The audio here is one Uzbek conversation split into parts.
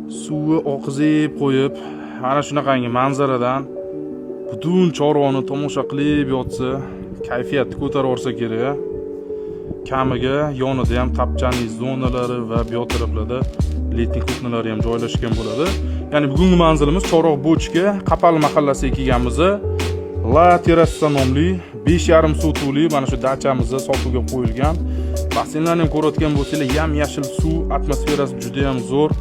Suvi oqizib qo'yib, mana shunaqangi manzaradan butun chorvoni tomosha qilib yotsa, kayfiyatni ko'tarib olsa kerak. Kamiga yonida ham tapchaniy zonalari va bu yoq taraflarda letniy kuxnalari ham joylashgan bo'ladi. Ya'ni bugungi manzilimiz Chorvoq Bochka Qapal mahallasiga kelganmiz. La Terrassa nomli 5,5 sotuvli mana shu dachamizni sotuvga qo'yilgan. Basseynlarni ham ko'rayotgan bo'lsangiz, yam-yashil suv, atmosferasi juda ham zo'r.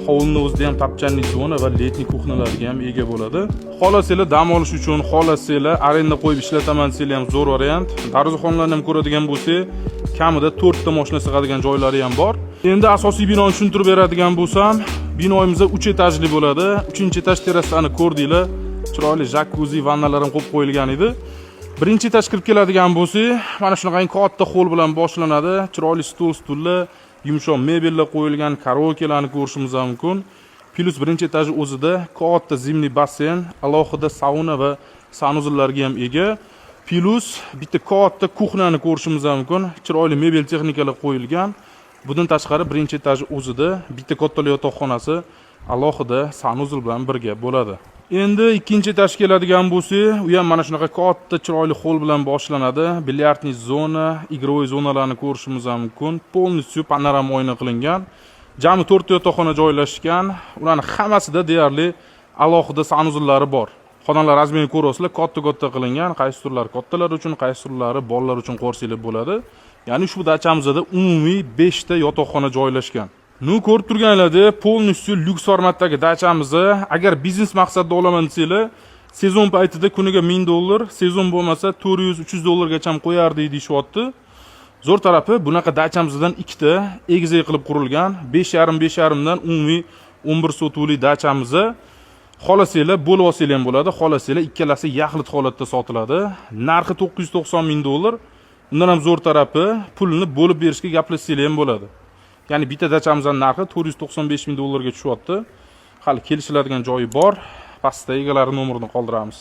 Hovlining o'zida ham tapchaniy zona va letniy kuxnalarga ham ega bo'ladi. Xohlasanglar dam olish uchun, xohlasanglar arenda qo'yib ishlataman desanglar ham zo'r variant. Darvozaxonlarni ham ko'radigan bo'lsangiz, kamida 4 ta mashina sig'adigan joylari ham bor. Endi asosiy binoni tushuntirib beradigan bo'lsam, binoyimiz 3 etajli bo'ladi. 3-etaj terrasani ko'rdinglar. Chiroyli jakuzi, vannalar ham qo'yib qo'yilgan edi. Birinchi etaj kirib keladigan bo'lsak, mana shunaqangi katta xoll bilan boshlanadi. Chiroyli stullar, yumshoq mebellar qo'yilgan, karaokelarni ko'rishimiz mumkin. Plus birinchi etaj o'zida katta zimniy basseyn, alohida sauna va sanuzillarga ham ega. Plus bitta katta kuxnani ko'rishimiz mumkin. Chiroyli mebel texnikalar qo'yilgan. Bundan tashqari birinchi etaj o'zida bitta katta yotoqxonasi alohida sanuzil bilan birga bo'ladi. Endi ikkinchi etaj keladigan bo'lsak, u ham mana shunaqa katta chiroyli xoll bilan boshlanadi. Bilyardniy zona, igrovoy zonalarni ko'rishimiz mumkin. Polnistyu panorama oyna qilingan. Jami 4 ta yotoqxona joylashgan. Ularning hammasida deyarli alohida sanuzillari bor. Xonalari razmerini ko'rasizlar, katta qilingan. Qaysi turlari kattalar uchun, qaysi turlari bolalar uchun qo'rsilib bo'ladi. Ya'ni ushbu dachamizda umumiy 5 ta yotoqxona joylashgan. Nu ko'rib turganingizda polnistyu lyuks formatdagi dachamizni agar biznes maqsadida olaman desanglar, sezon paytida kuniga $1000, sezon bo'lmasa 400-300 gacha ham qo'yardik deyishyapti. Zo'r tarafi bunaqa dachamizdan ikkita egizak qilib qurilgan, 5,5 dan umumiy 11 sotuvli dachamizni xohlasanglar bo'lib olsanglar ham bo'ladi, xohlasanglar ikkalasi yaxlit holatda sotiladi. Narxi $990,000. Undan ham zo'r tarafi pulni bo'lib berishga gaplashsanglar ham bo'ladi. Ya'ni bitta dachamizning narxi $495,000 ga tushyapti. Hali kelishiladigan joyi bor. Pastda egalari nomerini qoldiramiz.